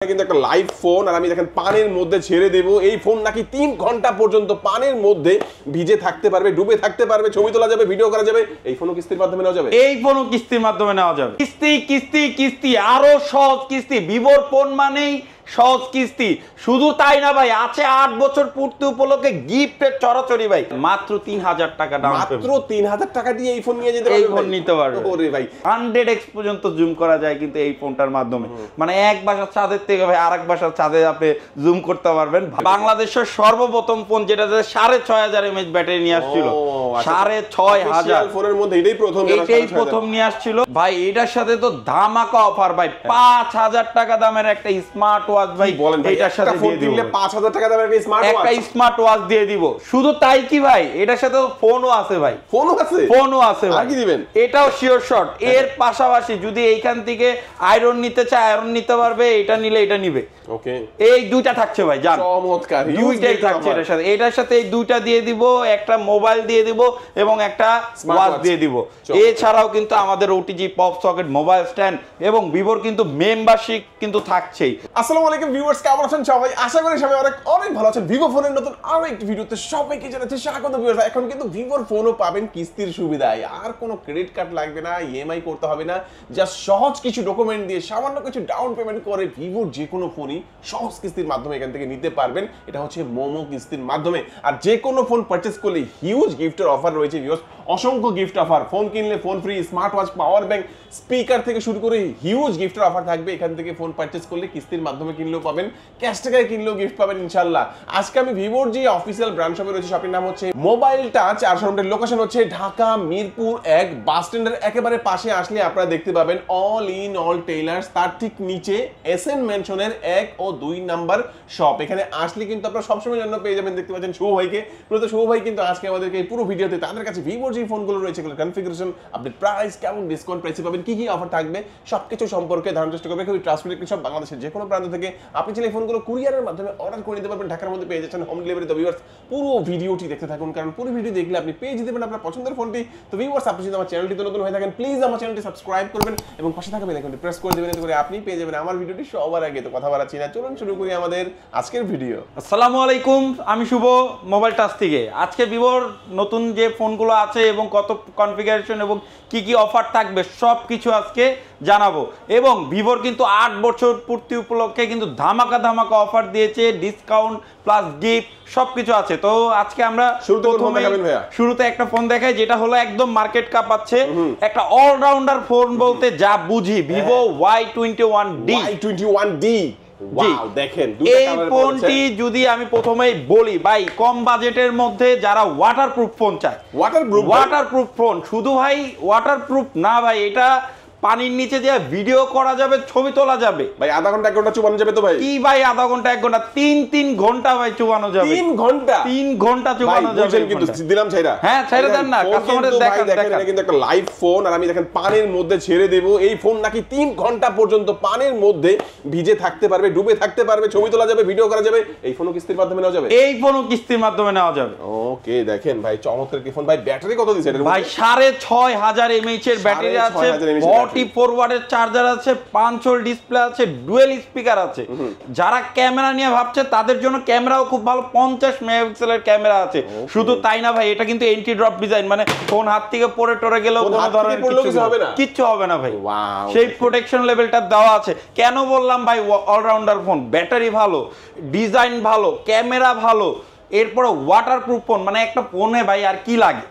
কিন্তু একটা live phone আর আমি দেখেন পানির মধ্যে ছেড়ে দেব। এই ফোন নাকি 3 ঘন্টা পর্যন্ত পানির মধ্যে ভিজে থাকতে পারবে, ডুবে থাকতে পারবে, ছবি তোলা যাবে, ভিডিও করা যাবে। এই ফোনও কিস্তির মাধ্যমে নেওয়া যাবে। এই ফোনও কিস্তির মাধ্যমে নেওয়া যাবে। কিস্তি কিস্তি কিস্তি, আরো সহজ কিস্তি। ভিভোর ফোন মানেই সহজ কিস্তি। শুধু তাই না ভাই, আছে 8 বছর পূর্তি উপলক্ষে গিফটের চড়াচড়ি ভাই। মাত্র 3000 টাকা ডাউন পেমেন্ট। মাত্র 3000 টাকা দিয়ে এই ফোন নিয়ে যেতে পারবে। এই ফোন নিতে পারবে। ওরে ভাই 100x পর্যন্ত জুম করা যায় কিন্তু এই ফোনটার মাধ্যমে। মানে এক বাসার ছাদের থেকে ভাই আরেক বাসার ছাদে আপনি জুম করতে পারবেন। বাংলাদেশের সর্বপ্রথম ফোন যেটাতে 6500 mAh ব্যাটারি নিয়ে আসছিল। 6500 ফোনের মধ্যে এটাই প্রথম নিয়ে আসছিল ভাই। এটার সাথে তো ধামাকা অফার ভাই। 5000 টাকা দামের একটা স্মার্ট ওয়াচ ভাই এটার সাথে দিয়ে দিব। 5000 টাকা দামের একটা স্মার্ট ওয়াচ দিয়ে দিব। শুধু তাই কি ভাই, এটার সাথে ফোনও আছে ভাই। ফোনও আছে ভাই। কি দিবেন? এটাও শিওর শট। এর পাশাপাশি যদি এইখান থেকে আয়রন নিতে চায় আয়রন নিতে পারবে, এটা নিলে এটা নিবে। ওকে, এই দুইটা থাকছে ভাই, জান চমৎকার। দুইটাই থাকছে এটার সাথে এই দুইটা দিয়ে দিব, একটা মোবাইল দিয়ে দিব এবং একটা ওয়াচ দিয়ে দিব। এছাড়াও কিন্তু আমাদের OTG pop socket mobile stand এবং ভিভোর কিন্তু মেম্বারশিপ কিন্তু থাকছেই। আসসালামু আলাইকুম ভিউয়ার্স, কেমন আছেন সবাই? আশা করি সবাই অনেক ভালো আছেন। ভিভো ফোনের নতুন আরো একটি ভিডিওতে সবাইকে জানাচ্ছি স্বাগত। ভিউয়ার্স, এখন কিন্তু ভিভোর ফোনও পাবেন কিস্তির সুবিধায়। আর কোনো ক্রেডিট কার্ড লাগবে না, ইএমআই করতে হবে না। জাস্ট সহজ কিছু ডকুমেন্ট দিয়ে সামান্য কিছু ডাউন পেমেন্ট করে ভিভোর যে কোনো ফোনই সহজ কিস্তির মাধ্যমে এখান থেকে নিতে পারবেন। এটা হচ্ছে মোমো কিস্তির মাধ্যমে। আর যে কোনো ফোন পারচেজ করলে হিউজ গিফটের অফার রয়েছে ভিউয়ার্স, অসংখ্য গিফট অফার। ফোন কিনলে phone free, smart watch, power bank, speaker থেকে শুরু করে হিউজ গিফটের অফার থাকবে এখান থেকে। ফোন পারচেজ করলে কিস্তির মাধ্যমে কিনলেও পাবেন, ক্যাশ টাকায় কিনলেও গিফট পাবেন ইনশাআল্লাহ। আজকে আমি ভিভোর যে অফিসিয়াল ব্র্যান্ড শপে রয়েছে, শপের নাম হচ্ছে মোবাইল টাচ। আর শপের লোকেশন হচ্ছে ঢাকা মিরপুর 1 বাস স্ট্যান্ডের একেবারে পাশে আসলে আপনারা দেখতে পাবেন অল ইন অল টেইলার্স। তার ঠিক নিচে এসএন মেনশনের 1 ও 2 নাম্বার শপ। এখানে আসলে কিন্তু আপনারা সবসময় জন্য পেয়ে যাবেন, দেখতে পাচ্ছেন শুভ ভাইকে। মূলত শুভ ভাই কিন্তু আজকে আমাদেরকে এই পুরো ভিডিওতে তাদের কাছে ভিভোর যে ফোনগুলো রয়েছে এগুলোর কনফিগারেশন, আপডেট প্রাইস, কেমন ডিসকাউন্ট প্রাইসে পাবেন, কি কি অফার থাকবে সবকিছু সম্পর্কে ধারণার চেষ্টা করবে। খুবই ট্রাস্টেড একটি সব, বাংলাদেশের যে কোনো প্রান্ত থেকে আপনি চাইলে ফোনগুলো কুরিয়ারের মাধ্যমে অর্ডার করে নিতে পারবেন। ঢাকার মধ্যে পেয়ে যাচ্ছেন হোম ডেলিভারি। তো ভিউয়ার্স, পুরো ভিডিওটি দেখতে থাকুন, কারণ পুরো ভিডিও দেখলে আপনি পেয়ে যেতে পারেন আপনার পছন্দের ফোনটি। তো ভিউয়ার্স, আপনি যদি আমার চ্যানেলটিতে নতুন হয়ে থাকেন প্লিজ আমার চ্যানেলটি সাবস্ক্রাইব করবেন এবং পাশে থাকা বেল আইকনটি প্রেস করে দেবেন, এতে করে আপনি পেয়ে যাবেন আমার ভিডিওটি সবার আগে। তো কথা বাড়াচ্ছি না, চলুন শুরু করি আমাদের আজকের ভিডিও। আসসালামু আলাইকুম, আমি শুভ মোবাইল টাচ থেকে। আজকে ভিভোর নতুন যে ফোনগুলো আছে এবং কত কনফিগারেশন এবং কি কি অফার থাকবে সব কিছু আজকে জানাবো। এবং ভিভোর কিন্তু 8 বছর পূর্তি উপলক্ষে কিন্তু ধামাকা অফার দিয়েছে, ডিসকাউন্ট প্লাস গিফট সবকিছু আছে। তো আজকে আমরা শুরুতে একটা ফোন দেখাই যেটা হলো একদম মার্কেট কাঁপাচ্ছে, একটা অলরাউন্ডার ফোন বলতে যা বুঝি, ভিভো Y21D। ওয়াও, দেখেন এই ফোনটি যদি আমি প্রথমেই বলি ভাই, কম বাজেটের মধ্যে যারা ওয়াটারপ্রুফ ফোন চায়, ওয়াটারপ্রুফ ফোন, শুধু ভাই ওয়াটারপ্রুফ না ভাই, এটা পানির নিচে যে ভিডিও করা যাবে, ছবি তোলা যাবে ভাই। আধা ঘন্টা 1 ঘন্টা চুবানো যাবে তো ভাই? কি ভাই আধা ঘন্টা 1 ঘন্টা, 3 ঘন্টা ভাই চুবানো যাবে। 3 ঘন্টা চুবানো যাবে কিন্তু দিলাম ছাইরা। হ্যাঁ ছাইরা দেন না, কাস্টমারদের দেখেন। এটা কিন্তু একটা লাইভ ফোন আর আমি দেখেন পানির মধ্যে ছেড়ে দেব। এই ফোন নাকি 3 ঘন্টা পর্যন্ত পানির মধ্যে ভিজে থাকতে পারবে, ডুবে থাকতে পারবে, ছবি তোলা যাবে, ভিডিও করা যাবে। এই ফোনও কিস্তির মাধ্যমে নেওয়া যাবে। এই ফোনও কিস্তির মাধ্যমে নেওয়া যাবে। ওকে, দেখেন ভাই চমৎকার কি ফোন ভাই। ব্যাটারি কত দিছে এটা ভাই? 6500 mAh এর ব্যাটারি আছে, 44 ওয়াটের চার্জার আছে, 5 হোল ডিসপ্লে আছে, ডুয়েল স্পিকার আছে। যারা ক্যামেরা নিয়ে ভাবছে তাদের জন্য ক্যামেরাও খুব ভালো, 50 মেগাপিক্সেলের ক্যামেরা আছে। শুধু তাই না ভাই, এটা কিন্তু এন্টি ড্রপ ডিজাইন, মানে ফোন হাত থেকে পড়ে টরে গেলেও কোনো ধরনের কিচ্ছু হবে না ভাই। সেই প্রোটেকশন লেভেলটা দেওয়া আছে। কেন বললাম ভাই অলরাউন্ডার ফোন? ব্যাটারি ভালো, ডিজাইন ভালো, ক্যামেরা ভালো, এরপরে ওয়াটারপ্রুফ ফোন, মানে একটা ফোনে ভাই আর কি লাগে।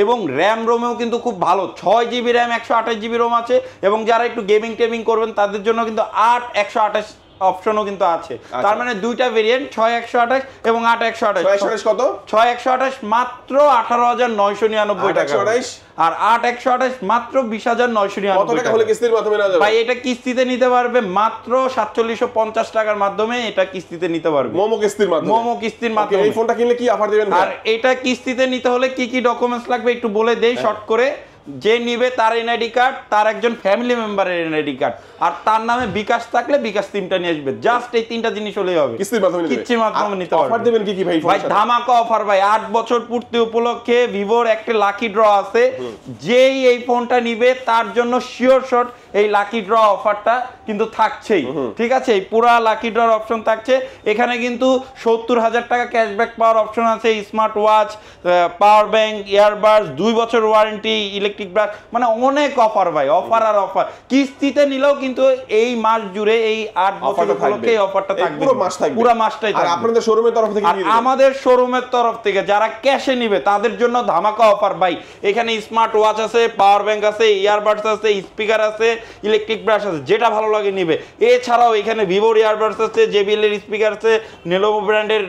এবং র্যাম রোমেও কিন্তু খুব ভালো, 6GB র্যাম, 128GB রোম আছে। এবং যারা একটু গেমিং টেমিং করবেন তাদের জন্য কিন্তু 8/128 অপশনও কিন্তু আছে। তার মানে দুইটা ভেরিয়েন্ট, 6/128 এবং 8/128। 6/128 কত? 6/128 মাত্র 18,999 টাকা, আর 8/128 মাত্র 20,999 কত টাকা হলে কিস্তির মাধ্যমে নেওয়া যাবে ভাই? এটা কিস্তিতে নিতে পারবে মাত্র 4750 টাকার মাধ্যমে। এটা কিস্তিতে নিতে পারবে মোমো কিস্তির মাধ্যমে। এই ফোনটা কিনলে কি অফার দিবেন? আর এটা কিস্তিতে নিতে হলে কি কি ডকুমেন্টস লাগবে একটু বলে দেই শর্ট করে। যে নিবে তার এনআইডি কার্ড, তার একজন ফ্যামিলি মেম্বারের এনআইডি কার্ড, আর তার নামে বিকাশ থাকলে বিকাশ সিমটা নিয়ে আসবে। জাস্ট এই 3টা জিনিস হলেই হবে, কিস্তির মাধ্যমে নিতে পারবে। অফার দিবেন কি কি ভাই? ভাই ধামাকা অফার ভাই, 8 বছর পূর্তি উপলক্ষে ভিভোর একটা লাকি ড্র আছে। যেই এই ফোনটা নিবে তার জন্য শিওর শট এই লাকি ড্র অফারটা কিন্তু থাকছেই, ঠিক আছে? এই পুরা লাকি ড্রর অপশন থাকছে। এখানে কিন্তু 70,000 টাকা ক্যাশব্যাক পাওয়ার অপশন আছে, smart watch, power bank, earbuds, 2 বছর ওয়ারেন্টি, ইলেকট্রিক ব্রাশ, মানে অনেক অফার ভাই, অফার আর অফার। কিস্তিতে নিলেও কিন্তু এই মাস জুড়ে এই 8 বছর উপলক্ষে এই অফারটা থাকবে, পুরো মাস থাকবে, পুরো মাসটাই থাকবে। আর আপনাদের শোরুমের তরফ থেকে আর আমাদের শোরুমের তরফ থেকে যারা ক্যাশে নিবে তাদের জন্য ধামাকা অফার ভাই। এখানে স্মার্ট ওয়াচ আছে, পাওয়ার ব্যাংক আছে, ইয়ারবাডস আছে, স্পিকার আছে, ইলেকট্রিক ব্রাশ আছে, যেটা ভালো লাগে নিবে। এছাড়াও এখানে ভিভোর ইয়ারবাডস আছে, জেবিএল এর স্পিকার আছে, নেলোভো ব্র্যান্ডের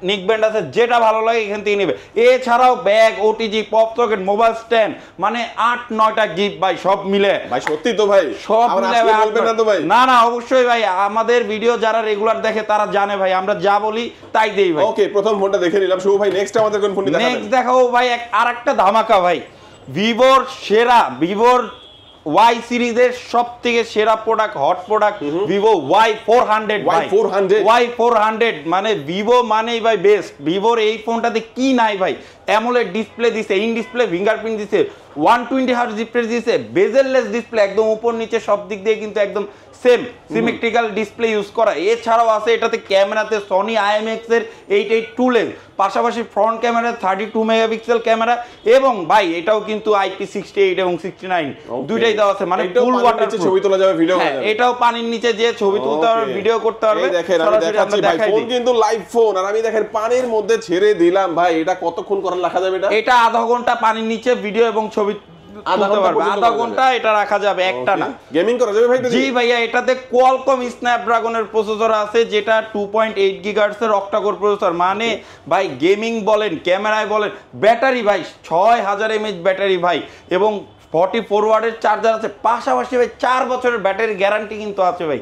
নিক ব্যান্ড আছে, যেটা ভালো লাগে এখান থেকে নিবে। এছাড়াও bag, OTG, pop socket, mobile stand, মানে 8-9টা গিফট ভাই, সব মিলে ভাই। সত্যি তো ভাই, সব মিলে বলবেন না তো ভাই? না না, অবশ্যই ভাই, আমাদের ভিডিও যারা রেগুলার দেখে তারা জানে ভাই, আমরা যা বলি তাই দেই ভাই। ওকে, প্রথম ফোনটা দেখে নিলাম। শুভ ভাই, নেক্সট আমাদের কোন ফোনটি দেখাবেন? নেক্সট দেখাবো ভাই আরেকটা ধামাকা ভাই, ভিভোর সেরা, ভিভোর ওয়াই সিরিজের সবথেকে সেরা product, hot product, Vivo Y400 ভাই। Y400 মানে ভিভো মানেই ভাই বেস্ট। ভিভোর এই ফোনটাতে কি নাই ভাই? অ্যামোলেড ডিসপ্লে দিছে, ইন ডিসপ্লে ফিঙ্গারপ্রিন্ট দিছে, 120 হার্টজ রিফ্রেশ দিছে, বেজেললেস ডিসপ্লে, একদম উপর নিচে সব দিক দিয়ে কিন্তু একদম সেম সিমেট্রিক্যাল ডিসপ্লে ইউজ করা। এছাড়াও আছে এটাতে ক্যামেরাতে সনি IMX এর 882 লেন্স, পাশাপাশি ফ্রন্ট ক্যামেরা 32 মেগাপিক্সেল ক্যামেরা, এবং ভাই এটাও কিন্তু IP68 এবং 69 দুইটাই দেওয়া আছে, মানে ফুল ওয়াটার ছবি তোলা যাবে, ভিডিও করা যাবে। এটাও পানির নিচে যে ছবি তুলতে পারবে, ভিডিও করতে পারবে। এই দেখেন, আমি দেখাচ্ছি ভাই, ফোন কিন্তু লাইভ ফোন, আর আমি দেখেন পানির মধ্যে ছেড়ে দিলাম ভাই। এটা কতক্ষণ করা রাখা যাবে? এটা আধা ঘন্টা পানির নিচে ভিডিও এবং ছবি তুলতে পারবে, আধা ঘন্টা এটা রাখা যাবে, একটা না। গেমিং করা যাবে ভাই? জি ভাইয়া, এটাতে কোয়ালকম স্ন্যাপড্রাগনের প্রসেসর আছে, যেটা 2.8 গিগাহার্টজ এর অক্টা-কোর প্রসেসর, মানে ভাই গেমিং বলেন, ক্যামেরায় বলেন, ব্যাটারি ভাই 6000 mAh ব্যাটারি ভাই, এবং 44 ওয়াটের চার্জার আছে, পাশাপাশি ভাই 4 বছরের ব্যাটারি গ্যারান্টি কিন্তু আছে ভাই।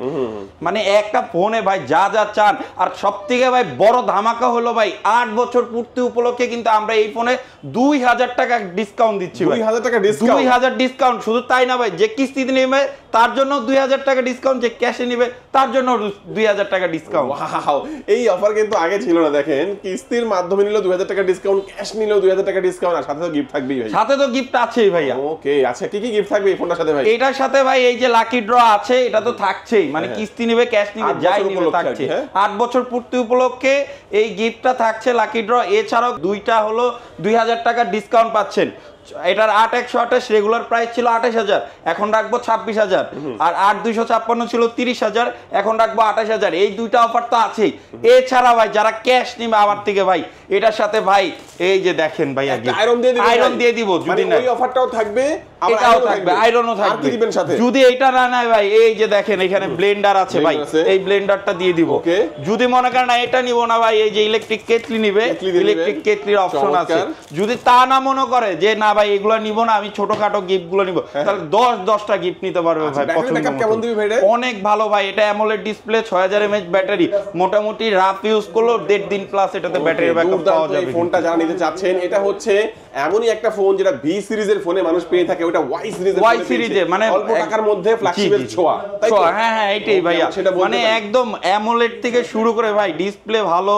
মানে একটা ফোনে ভাই যা যা চান। আর সবথেকে ভাই বড় ধামাকা হলো ভাই, 8 বছর পূর্তি উপলক্ষে কিন্তু আমরা এই ফোনে 2000 টাকা ডিসকাউন্ট দিচ্ছি ভাই। 2000 টাকা ডিসকাউন্ট? 2000 ডিসকাউন্ট। শুধু তাই না ভাই, যে কিস্তিতে নেবে তার জন্য 2000 টাকা ডিসকাউন্ট, যে ক্যাশে নেবে তার জন্য 2000 টাকা ডিসকাউন্ট। ওয়াও, এই অফার কিন্তু আগে ছিল না। দেখেন, কিস্তির মাধ্যমে নিলেও 2000 টাকা ডিসকাউন্ট, ক্যাশ নিলেও 2000 টাকা ডিসকাউন্ট, আর সাথে তো গিফট থাকবেই ভাই। সাথে তো গিফট আছেই ভাইয়া। ওকে, আচ্ছা কি কি গিফট থাকবে এই ফোনটার সাথে ভাই? এটার সাথে ভাই এই যে লাকি ড্র আছে, এটা তো থাকছেই, মানে কিস্তি নিবে, ক্যাশ নিবে, যাই নিবে থাকছে। 8 বছর পূর্তি উপলক্ষে এই গিফটটা থাকছে লাকি ড্র। এছাড়াও দুইটা হলো 2000 টাকা ডিসকাউন্ট পাচ্ছেন। এটার 8/128 রেগুলার প্রাইস ছিল 28000, এখন রাখবো 26000, আর 8256 ছিল 30000, এখন রাখবো 28000। এই দুইটা অফার তো আছেই। এছাড়া ভাই যারা ক্যাশ নিবে আমার থেকে ভাই, এটার সাথে ভাই এই যে দেখেন ভাই, আয়রন দিয়ে দিব, যদি না ওই অফারটাও থাকবে, এটাও থাকবে, আয়রনও থাকবে। আর কি দিবেন সাথে? যদি এটা না নাই ভাই, এই যে দেখেন এখানে ব্লেন্ডার আছে ভাই, এই ব্লেন্ডারটা দিয়ে দিব। যদি মনে করেন না এটা নিব না ভাই, এই যে ইলেকট্রিক কেটলি নিবে, ইলেকট্রিক কেটলির অপশন আছে। যদি তা না মনে করে যে না ভাই এগুলো নিব না, আমি ছোটখাটো গিফট গুলো নিব, তাহলে 10-10টা গিফট নিতে পারবে ভাই। কেমন দিবি ভাই? অনেক ভালো ভাই। এটা অ্যামোলেড ডিসপ্লে, 6000 mAh ব্যাটারি, মোটামুটি রাফ ইউজ করলো 1.5 দিন প্লাস এটাতে ব্যাটারি ব্যাকআপ পাওয়া যাবে। এই ফোনটা যারা নিতে চাচ্ছেন, এটা হচ্ছে এমনই একটা ফোন যেটা ভি সিরিজের ফোনে মানুষ পেয়ে থাকে, ওটা ওয়াই সিরিজে, মানে অল্প টাকার মধ্যে ফ্ল্যাগশিপের ছোঁয়া। হ্যাঁ হ্যাঁ, এইটাই ভাইয়া, মানে একদম অ্যামোলেড থেকে শুরু করে ভাই ডিসপ্লে ভালো,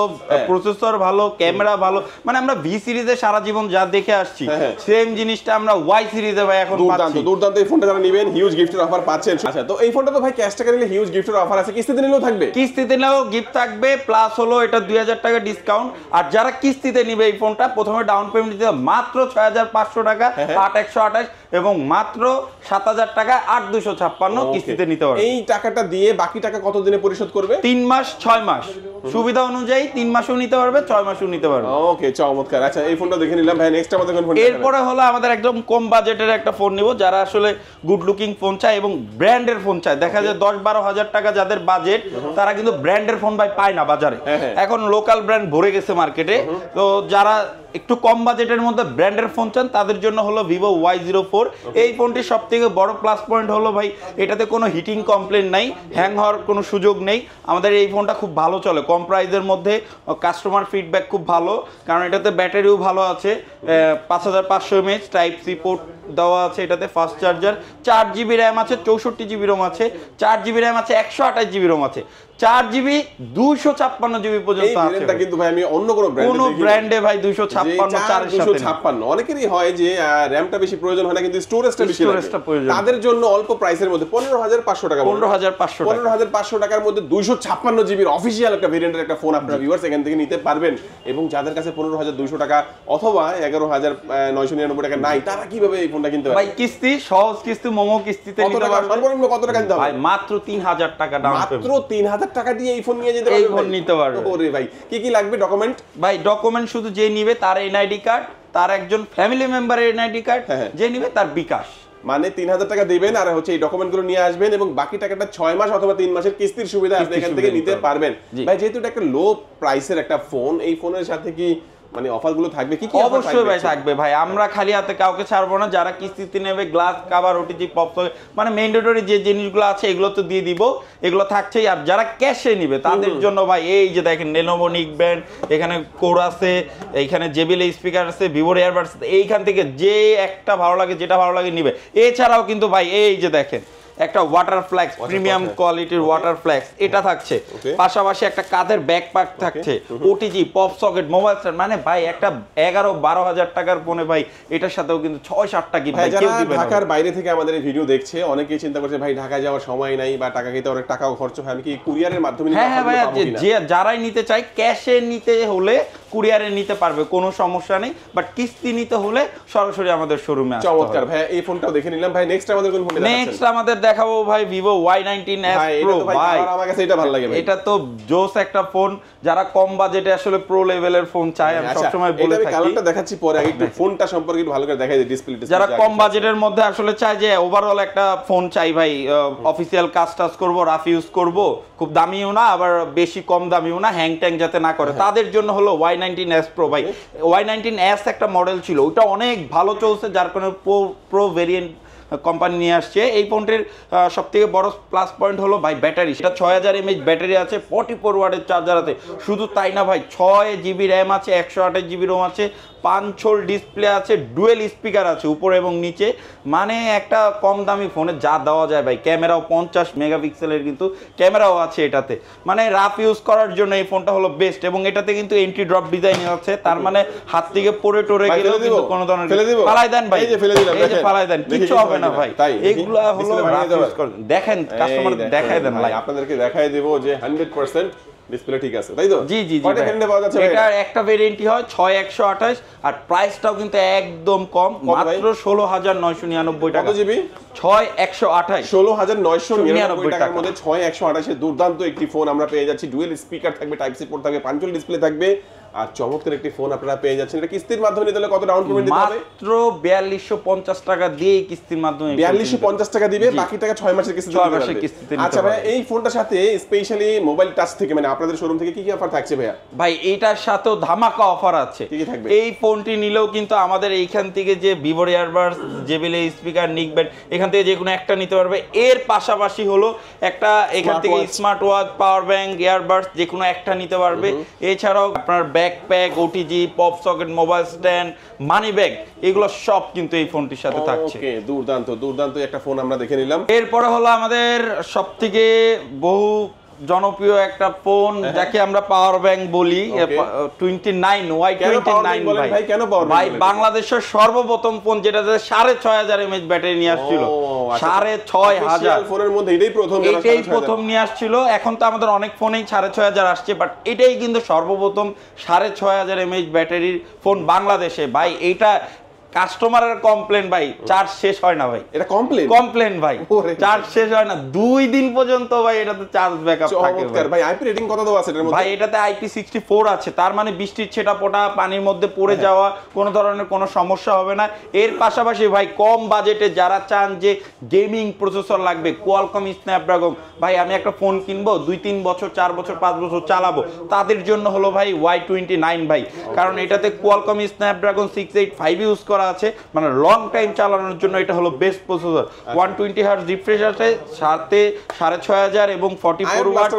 প্রসেসর ভালো, ক্যামেরা ভালো, মানে আমরা ভি সিরিজে সারা জীবন যা দেখে আসছি সেম জিনিসটা আমরা ওয়াই সিরিজে ভাই এখন পাচ্ছি। দুর্দান্ত এই ফোনটা যারা নেবেন, হিউজ গিফটের অফার পাচ্ছেন। আচ্ছা, তো এই ফোনটা তো ভাই ক্যাশ টাকা নিলে হিউজ গিফটের অফার আছে, কিস্তিতে নিলেও থাকবে? কিস্তিতে নিলেও গিফট থাকবে, প্লাস হলো এটা 2000 টাকা ডিসকাউন্ট। আর যারা কিস্তিতে নিবে এই ফোনটা, প্রথমে ডাউন পেমেন্ট দিতে মাত্র 6500 টাকা 8128, এবং মাত্র 7000 টাকা 8256 কিস্তিতে নিতে পারবে। এই টাকাটা দিয়ে বাকি টাকা কত দিনে পরিশোধ করবে? 3 মাস 6 মাস, সুবিধা অনুযায়ী 3 মাসও নিতে পারবে, 6 মাসও নিতে পারবে। ওকে, চমৎকার। আচ্ছা, এই ফোনটা দেখে নিলাম ভাই, নেক্সট আমাদের কোন ফোন? এরপরে হলো আমাদের একদম কম বাজেটের একটা ফোন নিব, যারা আসলে গুড লুকিং ফোন চায় এবং ব্র্যান্ডের ফোন চায়। দেখা যায় 10-12 হাজার টাকা যাদের বাজেট, তারা কিন্তু ব্র্যান্ডের ফোন ভাই পায় না বাজারে। এখন লোকাল ব্র্যান্ড ভরে গেছে মার্কেটে। তো যারা একটু কম বাজেটের মধ্যে ব্র্যান্ডের ফোন চান, তাদের জন্য হলো ভিভো Y04। এই ফোনটির সবথেকে বড় প্লাস পয়েন্ট হলো ভাই, এটাতে কোনো হিটিং কমপ্লেন নাই, হ্যাং হওয়ার কোনো সুযোগ নেই। আমাদের এই ফোনটা খুব ভালো চলে, কম প্রাইসের মধ্যে, কাস্টমার ফিডব্যাক খুব ভালো, কারণ এটাতে ব্যাটারিও ভালো আছে, 5500 mAh টাইপ সি পোর্ট দেওয়া আছে এটাতে, ফাস্ট চার্জার, 4GB র্যাম আছে, 64GB রোম আছে, 4GB র্যাম আছে, 128GB রোম আছে। 4GB 256GB পর্যন্ত আছে। এটা কিন্তু ভাই আমি অন্য কোনো ব্র্যান্ডে ভাই 256 4 এর সাথে 256 অনেকেরই হয় যে র‍্যামটা বেশি প্রয়োজন হয় না কিন্তু স্টোরেজটা বেশি লাগে, তাদের জন্য অল্প প্রাইসের মধ্যে 15500 টাকা 15500 টাকার মধ্যে 256GB এর অফিশিয়াল একটা ভেরিয়েন্টের একটা ফোন আপনারা ভিউয়ার্স এখান থেকে নিতে পারবেন। এবং যাদের কাছে 15200 টাকা অথবা 11999 টাকা নাই তারা কিভাবে এই ফোনটা কিনতে পারবে? ভাই কিস্তি, সহজ কিস্তি, মোমো কিস্তিতে নিতে পারবেন। সর্বনিম্ন কত টাকা দিতে হবে? ভাই মাত্র 3000 টাকা ডাউন পেমেন্ট, মাত্র 3000 টাকা দিয়ে এই ফোন নিয়ে যেতে পারবেন, এই ফোন নিতে পারবেন। ওরে ভাই কি কি লাগবে ডকুমেন্ট? ভাই ডকুমেন্ট শুধু যে নিবে তার এনআইডি কার্ড, তার একজন ফ্যামিলি মেম্বারের এনআইডি কার্ড, যে নিবে তার বিকাশ। মানে 3000 টাকা দিবেন আর হচ্ছে এই ডকুমেন্টগুলো নিয়ে আসবেন এবং বাকি টাকাটা 6 মাস অথবা 3 মাসের কিস্তির সুবিধা আপনি এখান থেকে নিতে পারবেন। ভাই যেহেতু এটা একটা লো প্রাইসের একটা ফোন, এই ফোনের সাথে কি মানে অফারগুলো থাকবে? কি কি অফার থাকবে? অবশ্যই ভাই থাকবে ভাই, আমরা খালি হাতে কাউকে ছাড়বো না। যারা কিস্তিতে নেবে গ্লাস কভার, ওটিজি, পপ মানে ম্যান্ডেটরি যে জিনিসগুলো আছে এগুলো তো দিয়ে দিব, এগুলো থাকছেই। আর যারা ক্যাশে নিবে তাদের জন্য ভাই এই যে দেখেন Lenovo Neckband, এখানে কোর আছে, এইখানে JBL স্পিকার আছে, Vivo এয়ারবাডস, এইখান থেকে যে একটা ভালো লাগে যেটা ভালো লাগে নিবে। এছাড়াও কিন্তু ভাই এই যে দেখেন একটা ওয়াটার ফ্ল্যাক্স, প্রিমিয়াম কোয়ালিটির ওয়াটার ফ্ল্যাক্স এটা থাকছে, পাশাপাশি একটা কাঁধের ব্যাকপ্যাক থাকছে, OTG, pop socket, mobile stand. মানে ভাই একটা 11-12 হাজার টাকার ফোনে ভাই এটার সাথেও কিন্তু 6-7টা গিফট ভাই কেউ দিবে না। ঢাকার বাইরে থেকে আমাদের এই ভিডিও দেখছে অনেকেই চিন্তা করছে ভাই ঢাকায় যাওয়ার সময় নাই বা টাকা খেতে অনেক টাকাও খরচ হয়, আমি কি কুরিয়ারের মাধ্যমে নিতে পারবো? হ্যাঁ ভাই, যে যারাই নিতে চায় ক্যাশে নিতে হলে কুরিয়ারে নিতে পারবে, কোনো সমস্যা নেই। বাট কিস্তি নিতে হলে সরাসরি আমাদের শোরুমে আসতে হবে। চমৎকার ভাই, এই ফোনটাও দেখে নিলাম ভাই। নেক্সট আমাদের কোন ফোনটা দেখাচ্ছেন? নেক্সট আমাদের দেখাবো ভাই Vivo Y19s Pro। ভাই আমার কাছে এটা ভালো লাগে ভাই, এটা তো জোস একটা ফোন। যারা কম বাজেটে আসলে প্রো লেভেলের ফোন চায়, আমি সব সময় বলে থাকি। কালারটা দেখাচ্ছি পরে, একটু ফোনটা সম্পর্কে একটু ভালো করে দেখাই দিই। ডিসপ্লেটা যারা কম বাজেটের মধ্যে আসলে চায় যে ওভারঅল একটা ফোন চাই ভাই, অফিসিয়াল কাজ টাজ করব, রাফ ইউজ করব, খুব দামিও না আবার বেশি কম দামিও না, হ্যাং ট্যাং যাতে না করে, তাদের জন্য হলো Y19s Pro। ভাই Y19s একটা মডেল ছিল, ওটা অনেক ভালো চলছে, যার কারণে প্রো ভেরিয়েন্ট কোম্পানি নিয়ে আসছে। এই ফোনটির সবথেকে বড় প্লাস পয়েন্ট হলো ভাই ব্যাটারি, সেটা 6000 mAh ব্যাটারি আছে, 44 ওয়াটের চার্জার আছে। শুধু তাই না ভাই, 6GB র্যাম আছে, 128GB রোম আছে, 5 ডিসপ্লে আছে, ডুয়েল স্পিকার আছে উপরে এবং নিচে। মানে একটা কম দামি ফোনে যা দেওয়া যায় ভাই, ক্যামেরাও 50 মেগাপিক্সেলের কিন্তু ক্যামেরাও আছে এটাতে। মানে রাফ ইউজ করার জন্য এই ফোনটা হলো বেস্ট। এবং এটাতে কিন্তু এন্ট্রি ড্রপ ডিজাইন আছে, তার মানে হাত থেকে পড়ে টরে গেলেও কিন্তু কোনো ধরনের ফালাই দেন ভাই, এই যে ফালাই দেন, কিছু হবে না ভাই। এগুলো হলো রাফ ইউজ করেন। দেখেন কাস্টমার দেখায় দেন ভাই, আপনাদেরকে দেখায় দেব যে 100% ডিসপ্লে ঠিক আছে, তাই তো? জি জি জি। কয়টা ভেরিয়েন্ট পাওয়া যাচ্ছে? এটা একটা ভেরিয়েন্টই হয় 6128, আর প্রাইসটাও কিন্তু একদম কম, মাত্র 16999 টাকা। কত জিবি? 6128, 16999 টাকার মধ্যে 6128 এর দুর্দান্ত একটি ফোন আমরা পেয়ে যাচ্ছি। ডুয়েল স্পিকার থাকবে, টাইপ সি পোর্ট থাকবে, পাঞ্চুয়াল ডিসপ্লে থাকবে, আর চমৎকার একটি ফোন আপনারা পেয়ে যাচ্ছেন। এটা কিস্তির মাধ্যমে নিতে হলে কত ডাউন পেমেন্ট দিতে হবে? মাত্র 4250 টাকা দিয়ে কিস্তির মাধ্যমে 4250 টাকা দিবে, বাকি টাকা 6 মাসের কিস্তিতে দিতে পারবে। আচ্ছা ভাই, এই ফোনটার সাথে স্পেশালি মোবাইল টাচ থেকে মানে আপনাদের শোরুম থেকে কি কি অফার থাকছে ভাইয়া? ভাই এটার সাথেও ধামাকা অফার আছে। কি কি থাকবে? এই ফোনটি নিলেও কিন্তু আমাদের এইখান থেকে যে Vivo earbuds, JBL speaker, Neckband, এখান থেকে যে কোনো একটা নিতে পারবে। এর পাশাপাশি হলো একটা এখান থেকে smart watch, power bank, earbuds যে কোনো একটা নিতে পারবে। এছাড়াও আপনার backpack, OTG, pop socket, mobile stand, money bag, এগুলো সব কিন্তু এই ফোনটির সাথে থাকছে। ওকে, দুর্দান্ত দুর্দান্ত একটা ফোন আমরা দেখে নিলাম। এরপরে হলো আমাদের সবথেকে বহু জনপ্রিয় একটা ফোন, যাকে আমরা পাওয়ার ব্যাংক বলি, 29 Y29 ভাই। ভাই বাংলাদেশের সর্বপ্রথম ফোন যেটাতে 6500 mAh ব্যাটারি নিয়ে আসছিল, 6500 ফোনের মধ্যে এটাই প্রথম নিয়ে আসছিল। এখন তো আমাদের অনেক ফোনেই 6500 আসছে, বাট এটাই কিন্তু সর্বপ্রথম 6500 mAh ব্যাটারির ফোন বাংলাদেশে। ভাই এইটা কাস্টমারের কমপ্লেন ভাই, চার্জ শেষ হয় না ভাই। এটা কমপ্লেন ভাই, চার্জ শেষ হয় না 2 দিন পর্যন্ত ভাই এটাতে চার্জ ব্যাকআপ থাকে ভাই। আইপি রেটিং কত দেওয়া আছে এটার মধ্যে? ভাই এটাতে IP64 আছে, তার মানে বৃষ্টির ছেটাপোটা, পানির মধ্যে পড়ে যাওয়া, কোনো ধরনের কোনো সমস্যা হবে না। এর পাশাপাশি ভাই কম বাজেটে যারা চান যে গেমিং প্রসেসর লাগবে, কোয়ালকম স্ন্যাপড্রাগন, ভাই আমি একটা ফোন কিনবো 2-3 বছর, 4 বছর, 5 বছর চালাবো, তাদের জন্য হলো ভাই Y29 ভাই। কারণ এটাতে কোয়ালকম স্ন্যাপড্রাগন 685 ইউজ করা করা আছে, মানে লং টাইম চালানোর জন্য এটা হলো বেস্ট প্রসেসর। 120 হার্জ রিফ্রেশ আছে, সাথে 6500 এবং 44 ওয়াট।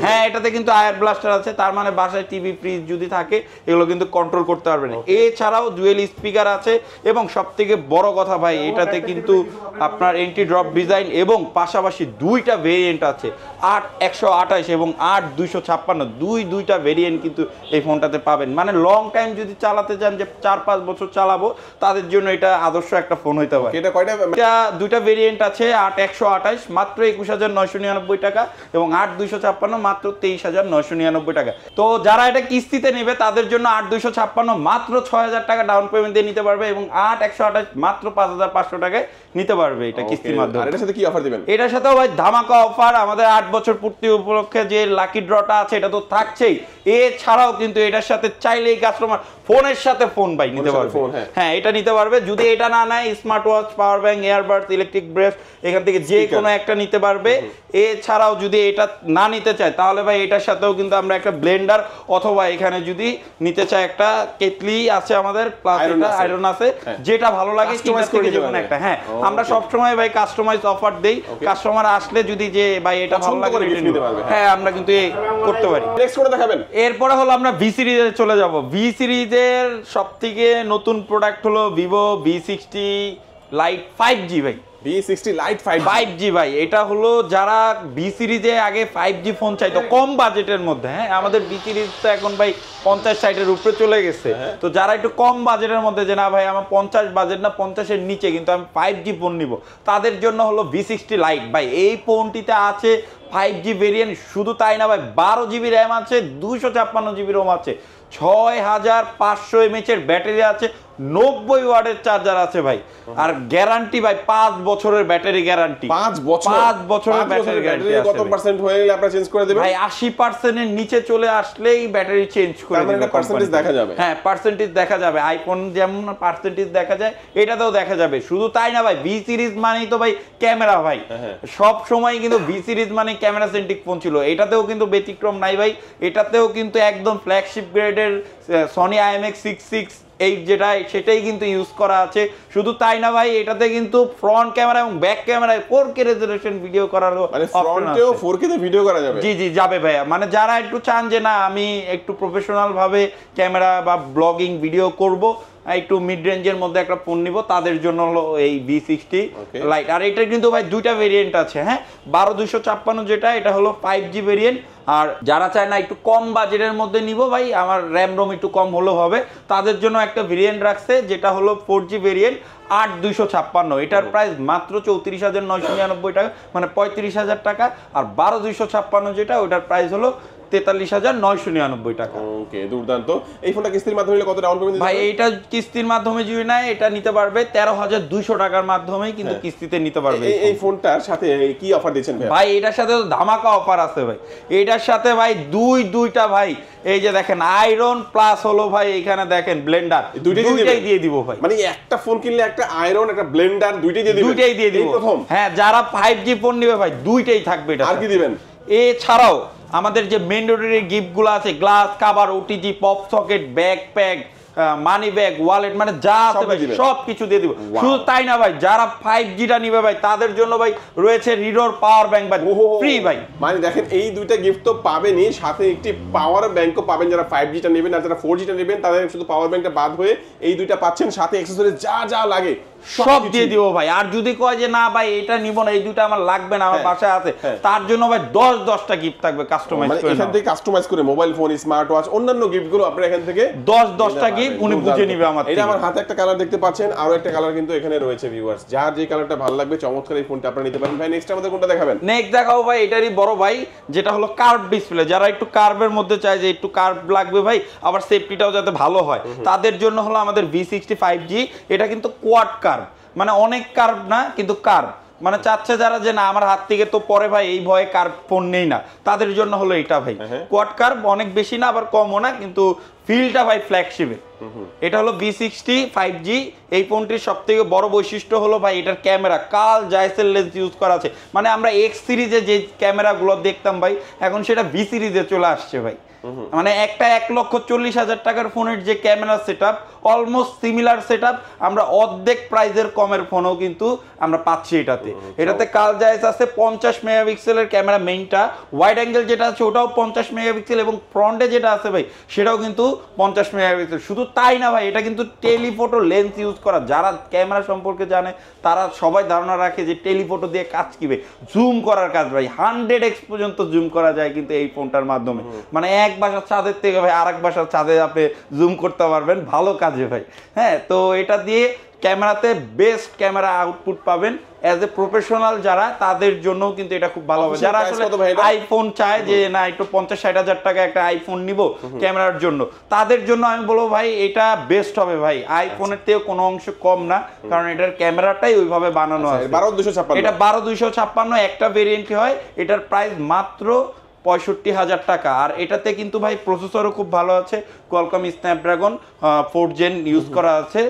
হ্যাঁ, এটাতে কিন্তু আয়ার ব্লাস্টার আছে, তার মানে বাসায় টিভি ফ্রিজ যদি থাকে এগুলো কিন্তু কন্ট্রোল করতে পারবেন। এছাড়াও ডুয়েল স্পিকার আছে এবং সবথেকে বড় কথা ভাই, এটাতে কিন্তু আপনার এন্টি ড্রপ ডিজাইন এবং পাশাপাশি দুইটা ভেরিয়েন্ট আছে, 8128 এবং 8256। দুইটা ভেরিয়েন্ট কিন্তু এই ফোনটাতে পাবেন। মানে লং টাইম যদি চালাতে চান, যে 4-5 বছর চালাবো, তাদের জন্য এটা আদর্শ একটা ফোন হইতে পারে। এটা দুইটা ভেরিয়েন্ট আছে, 8128 মাত্র 21999 টাকা এবং 8256 মাত্র 23999 টাকা। তো যারা এটা কিস্তিতে নেবে তাদের জন্য 8256 মাত্র 6000 টাকা ডাউন পেমেন্ট দিয়ে নিতে পারবে এবং 8128 মাত্র 5500 টাকায় নিতে পারবে এটা কিস্তির মাধ্যমে। আর এটার সাথে কি অফার দিবেন? এটার সাথেও ভাই ধামাকা অফার, আমাদের 8 বছর পূর্তি উপলক্ষে যে লাকি ড্রটা আছে এটা তো থাকছেই। এছাড়াও কিন্তু এটার সাথে চাইলেই কাস্টমার ফোনের সাথে ফোন ভাই নিতে পারবে। হ্যাঁ, এটা নিতে পারবে। যদি এটা না নেয়, smart watch, power bank, earbuds, electric ব্রেস এখান থেকে যে কোনো একটা নিতে পারবে। এছাড়াও যদি এটা না নিতে চায় তাহলে ভাই এটার সাথেও কিন্তু আমরা একটা ব্লেন্ডার অথবা এখানে যদি নিতে চায় একটা কেটলি আছে আমাদের, প্লাস এটা আয়রন আছে, যেটা ভালো লাগে তিনটা থেকে যে কোনো একটা। হ্যাঁ, আমরা সবসময় ভাই কাস্টমাইজ অফার দেই। কাস্টমার আসলে যদি যে ভাই এটা ভালো লাগে নিতে পারবে, হ্যাঁ আমরা কিন্তু করতে পারি। নেক্সট কোনটা দেখাবেন? এরপরে হলো আমরা ভি সিরিজে চলে যাব। ভি সিরিজের সবথেকে নতুন প্রোডাক্ট হলো ভিভো V60 লাইট 5G ভাই। V60 লাইট 5G ভাই, এটা হলো যারা ভি সিরিজে আগে 5G ফোন চাইতো কম বাজেটের মধ্যে। হ্যাঁ, আমাদের ভি সিরিজ তো এখন ভাই 50-60 উপরে চলে গেছে। তো যারা একটু কম বাজেটের মধ্যে, যে না ভাই আমার 50 বাজেট না, 50-এর নিচে কিন্তু আমি 5G ফোন নিব, তাদের জন্য হলো V60 লাইট ভাই। এই ফোনটিতে আছে 5G ভেরিয়েন্ট, শুধু তাই না ভাই, 12 GB র্যাম আছে, 256 GB রোম আছে, 6500 mAh এর ব্যাটারি আছে, 90 ওয়াটের চার্জার আছে ভাই। আর গ্যারান্টি ভাই 5 বছরের ব্যাটারি গ্যারান্টি। 5 বছরের ব্যাটারি গ্যারান্টি। কত পার্সেন্ট হয়ে গেলে আপনারা চেঞ্জ করে দিবেন ভাই? 80% এর নিচে চলে আসলেই ব্যাটারি চেঞ্জ করে দিবেন। মানে পার্সেন্টেজ দেখা যাবে। হ্যাঁ, পার্সেন্টেজ দেখা যাবে। আইফোন যেমন পার্সেন্টেজ দেখা যায়, এটাতেও দেখা যাবে। শুধু তাই না ভাই, ভি সিরিজ মানেই তো ভাই ক্যামেরা ভাই। সব সময় কিন্তু ভি সিরিজ মানে ক্যামেরা সেন্ট্রিক ফোন ছিল, এটাতেও কিন্তু ব্যতিক্রম নাই ভাই। এটাতেও কিন্তু একদম ফ্ল্যাগশিপ গ্রেডের সনি IMX668 যেটা, সেটাই কিন্তু ইউজ করা আছে। শুধু তাই না ভাই, এটাতে কিন্তু ফ্রন্ট ক্যামেরা এবং ব্যাক ক্যামেরায় 4K রেজোলিউশন ভিডিও করার, মানে ফ্রন্টেও 4K তে ভিডিও করা যাবে। জি যাবে ভাইয়া। মানে যারা একটু চান যে না আমি একটু প্রফেশনাল ভাবে ক্যামেরা বা ব্লগিং ভিডিও করব, একটু মিড রেঞ্জের মধ্যে একটা ফোন নিব, তাদের জন্য হলো এই V60 লাইট। আর এটা কিন্তু ভাই দুইটা ভেরিয়েন্ট আছে। হ্যাঁ, 12256 যেটা, এটা হলো 5G ভেরিয়েন্ট। আর যারা চায় না একটু কম বাজেটের মধ্যে নিব ভাই, আমার র্যাম রোম একটু কম হলেও হবে, তাদের জন্য একটা ভেরিয়েন্ট রাখছে যেটা হলো 4G ভেরিয়েন্ট, 8256। এটার প্রাইস মাত্র 34999 টাকা, মানে 35000 টাকা। আর 12256 যেটা, ওটার প্রাইস হলো 43999 টাকা। ওকে, দুর্দান্ত। এই ফোনটা কিস্তির মাধ্যমে নিলে কত ডাউন পেমেন্ট দিতে ভাই? এইটা কিস্তির মাধ্যমে যদি নেয়, এটা নিতে পারবে 13200 টাকার মাধ্যমেই কিন্তু কিস্তিতে নিতে পারবে। এই ফোনটার সাথে কি অফার দিচ্ছেন ভাই? ভাই এটার সাথে তো ধামাকা অফার আছে ভাই। এটার সাথে ভাই দুইটা ভাই, এই যে দেখেন আয়রন প্লাস হলো ভাই এখানে দেখেন ব্লেন্ডার, দুইটাই দিয়ে দিব ভাই। মানে একটা ফোন কিনলে একটা আয়রন, একটা ব্লেন্ডার, দুইটাই দিয়ে দিবেন? দুইটাই দিয়ে দিব প্রথম। হ্যাঁ, যারা 5G ফোন নেবে ভাই, দুইটাই থাকবে এটা। আর কি দিবেন? এছাড়াও আমাদের যে ম্যান্ডেটরি গিফটগুলো আছে, glass cover, OTG, pop socket, backpack, money bag, wallet, মানে যা আছে ভাই সব কিছু দিয়ে দিব। শুধু তাই না ভাই, যারা 5Gটা নিবে ভাই, তাদের জন্য ভাই রয়েছে রিডোর পাওয়ার ব্যাংক ভাই, ফ্রি ভাই। মানে দেখেন, এই দুইটা গিফট তো পাবেনই, সাথে একটি পাওয়ার ব্যাংকও পাবেন যারা 5Gটা নেবেন। আর যারা 4Gটা নেবেন তাদের শুধু পাওয়ার ব্যাংকটা বাদ হয়ে এই দুইটা পাচ্ছেন, সাথে অ্যাকসেসরিজ যা লাগে সব দিয়ে দিব ভাই। আর যদি কয় যে না ভাই এটা নিব না, এই দুটো আমার লাগবে না, আমার বাসায় আছে, তার জন্য ভাই 10টা গিফট থাকবে কাস্টমাইজ করে। এখান থেকে কাস্টমাইজ করে মোবাইল ফোন, স্মার্ট ওয়াচ, অন্যান্য গিফটগুলো আপনারা এখান থেকে 10টা গিফট উনি বুঝে নিবে আমার থেকে। এটা আমার হাতে একটা কালার দেখতে পাচ্ছেন, আরো একটা কালার কিন্তু এখানে রয়েছে ভিউয়ার্স। যার যে কালারটা ভালো লাগবে, চমৎকার এই ফোনটা আপনারা নিতে পারেন। ভাই নেক্সট আমাদের কোনটা দেখাবেন? নেক্সট দেখাও ভাই এটারই বড় ভাই, যেটা হলো কার্ভ ডিসপ্লে। যারা একটু কার্ভের মধ্যে চায় যে একটু কার্ভ লাগবে ভাই, আবার সেফটিটাও যাতে ভালো হয়, তাদের জন্য হলো আমাদের V60 5G। এটা কিন্তু কোয়াড কার্ভ, মানে অনেক কার্ভ না, কিন্তু কার্ভ মানে চাচ্ছে যারা যে না আমার হাত থেকে তো পরে ভাই এই ভয়ে কার্ভ ফোন নেই না, তাদের জন্য হলো এটা ভাই। কোয়াড কার্ভ, অনেক বেশি না আবার কমও না, কিন্তু ফিলটা ভাই ফ্ল্যাগশিপে। এটা হলো V60 5G। এই ফোনটির সবথেকে বড় বৈশিষ্ট্য হলো ভাই এটার ক্যামেরা কার্ল জাইসের লেন্স ইউজ করা আছে। মানে আমরা এক্স সিরিজে যে ক্যামেরাগুলো দেখতাম ভাই, এখন সেটা ভি সিরিজে চলে আসছে ভাই। মানে একটা 1,40,000 টাকার ফোনের যে camera setup, almost similar setup আমরা অর্ধেক প্রাইজের কমের ফোনও কিন্তু আমরা পাচ্ছি এটাতে। এটাতে কার্ল জাইস আছে 50 মেগাপিক্সেলের ক্যামেরা মেইনটা, ওয়াইড অ্যাঙ্গেল যেটা আছে ওটাও 50 মেগাপিক্সেল, এবং ফ্রন্টে যেটা আছে ভাই সেটাও কিন্তু 50 মেগাপিক্সেল। শুধু তাই না ভাই, এটা কিন্তু টেলিফটো লেন্স ইউজ করা। যারা ক্যামেরা সম্পর্কে জানে তারা সবাই ধারণা রাখে যে টেলিফটো দিয়ে কাজ কিবে, জুম করার কাজ ভাই 100x পর্যন্ত জুম করা যায় কিন্তু এই ফোনটার মাধ্যমে। মানে এক বাসার ছাদের থেকে ভাই আরেক বাসার ছাদে আপনি জুম করতে পারবেন ভালো কাজে ভাই। হ্যাঁ, তো এটা দিয়ে ক্যামেরাতে বেস্ট ক্যামেরা আউটপুট পাবেন। অ্যাজ এ প্রফেশনাল যারা, তাদের জন্য কিন্তু এটা খুব ভালো হবে। যারা আসলে আইফোন চায় যে না একটু 50-60 হাজার টাকা একটা আইফোন নিব ক্যামেরার জন্য, তাদের জন্য আমি বলবো ভাই এটা বেস্ট হবে ভাই। আইফোনের থেকে কোনো অংশ কম না, কারণ এটার ক্যামেরাটাই ওইভাবে বানানো আছে। এটা 12,256 একটা ভেরিয়েন্ট হয়। এটার প্রাইস মাত্র 65,000 টাকা। আর এটাতে কিন্তু ভাই প্রসেসরও খুব ভালো আছে, কোয়ালকম স্ন্যাপড্রাগন 4 জেন ইউজ করা আছে।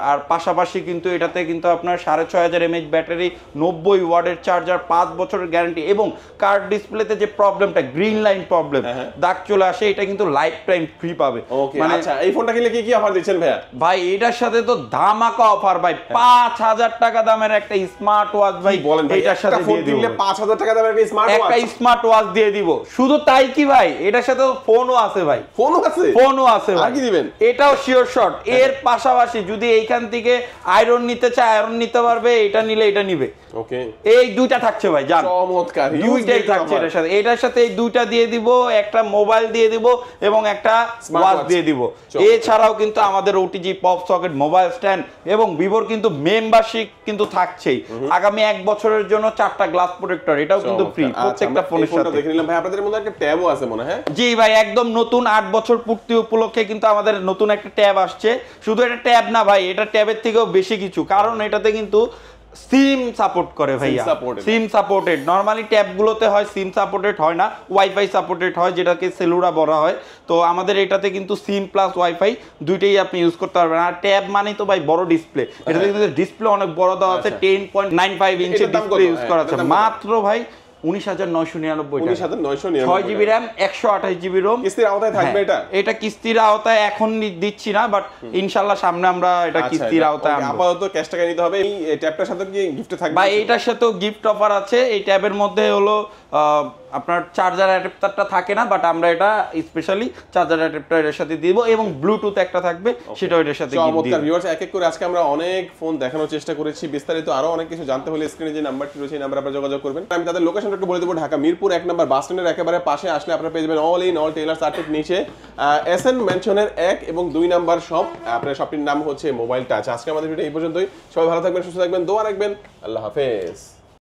আর পাশাপাশি কিন্তু এটাতে কিন্তু আপনার 6500 mAh ব্যাটারি, 90 ওয়াটের চার্জার, 5 বছরের গ্যারান্টি, এবং কার্ড ডিসপ্লেতে যে প্রবলেমটা গ্রিন লাইন প্রবলেম দাগ চলে আসে, এটা কিন্তু লাইফ টাইম ফ্রি পাবে। মানে আচ্ছা, এই ফোনটা কিনলে কি কি অফার দিচ্ছেন ভাইয়া? ভাই এটার সাথে তো ধামাকা অফার ভাই, 5,000 টাকা দামের একটা স্মার্ট ওয়াচ ভাই এটার সাথে দিয়ে দিব। 5,000 টাকা দামের একটা স্মার্ট ওয়াচ দিয়ে দিব। শুধু তাই কি ভাই, এটার সাথে ফোনও আছে ভাই। ফোনও আছে? ফোনও আছে ভাই। আর কি দিবেন? এটাও শিওর শট। এর পাশাপাশি যদি এইখান থেকে আয়রন নিতে চায় আয়রন নিতে পারবে, এটা নিলে এটা নিবে। ওকে, এই দুইটা থাকছে ভাই, জান চমৎকার, দুইটাই থাকছে এটার সাথে এই দুইটা দিয়ে দিব, একটা মোবাইল দিয়ে দিব এবং একটা ওয়াচ দিয়ে দিব। এছাড়াও কিন্তু আমাদের OTG pop socket mobile stand এবং ভিভোর কিন্তু মেম্বারশিপ কিন্তু থাকছেই। আগামী 1 বছরের জন্য 4টা গ্লাস প্রোটেক্টর, এটাও কিন্তু ফ্রি প্রত্যেকটা ফোনের সাথে। দেখে নিলাম ভাই, আপনাদের মধ্যে একটা ট্যাবও আছে মনে হয়। জি ভাই, একদম নতুন 8 বছর পূর্তি উপলক্ষে কিন্তু আমাদের নতুন একটা ট্যাব আসছে। শুধু এটা ট্যাব না ভাই, এটা ট্যাবের থেকেও বেশি কিছু, কারণ এটাতে কিন্তু সিম সাপোর্ট করে ভাইয়া। SIM supported. নরমালি ট্যাবগুলোতে হয় সিম সাপোর্টেড হয় না, ওয়াইফাই সাপোর্টেড হয়, যেটাকে সেলুরা বলা হয়। তো আমাদের এটাতে কিন্তু সিম প্লাস ওয়াইফাই দুইটাই আপনি ইউজ করতে পারবেন। আর ট্যাব মানে তো ভাই বড় ডিসপ্লে, এটাতে কিন্তু ডিসপ্লে অনেক বড় দেওয়া আছে, 10.95 ইঞ্চের ডিসপ্লে ইউজ করা আছে। মাত্র ভাই 19,999 6 জিবি র্যাম, 128 জিবি রোম। কিস্তির আওতায় থাকবে এটা? এটা কিস্তির আওতায় এখন দিচ্ছি না, বাট ইনশাআল্লাহ সামনে আমরা এটা কিস্তির আওতায় আনবো। আপাতত ক্যাশ টাকা নিতে হবে। এই ট্যাবটার সাথে কি গিফট থাকবে? ভাই এটার সাথেও গিফট অফার আছে। এই ট্যাবের মধ্যে হলো আপনার চার্জার অ্যাডাপ্টারটা থাকে না, বাট আমরা এটা স্পেশালি চার্জার অ্যাডাপ্টার এর সাথে দিব, এবং ব্লুটুথ একটা থাকবে, সেটাও এর সাথে গিফট দিব। ভিউয়ার্স, এক এক করে আজকে আমরা অনেক ফোন দেখানোর চেষ্টা করেছি। বিস্তারিত আরো অনেক কিছু জানতে হলে স্ক্রিনে যে নাম্বারটি রয়েছে এই নাম্বারে আপনারা যোগাযোগ করবেন। আমি তাদের লোকেশনটা একটু বলে দেব। ঢাকা মিরপুর 1 নম্বর বাস স্ট্যান্ডের একেবারে পাশে আসলে আপনারা পেয়ে যাবেন অল ইন অল টেইলার্স আর্টের নিচে এসএন মেনশনের 1 এবং 2 নাম্বার শপ। আপনার শপটির নাম হচ্ছে মোবাইল টাচ। আজকে আমাদের ভিডিও এই পর্যন্তই। সবাই ভালো থাকবেন, সুস্থ থাকবেন, দোয়া রাখবেন। আল্লাহ হাফেজ।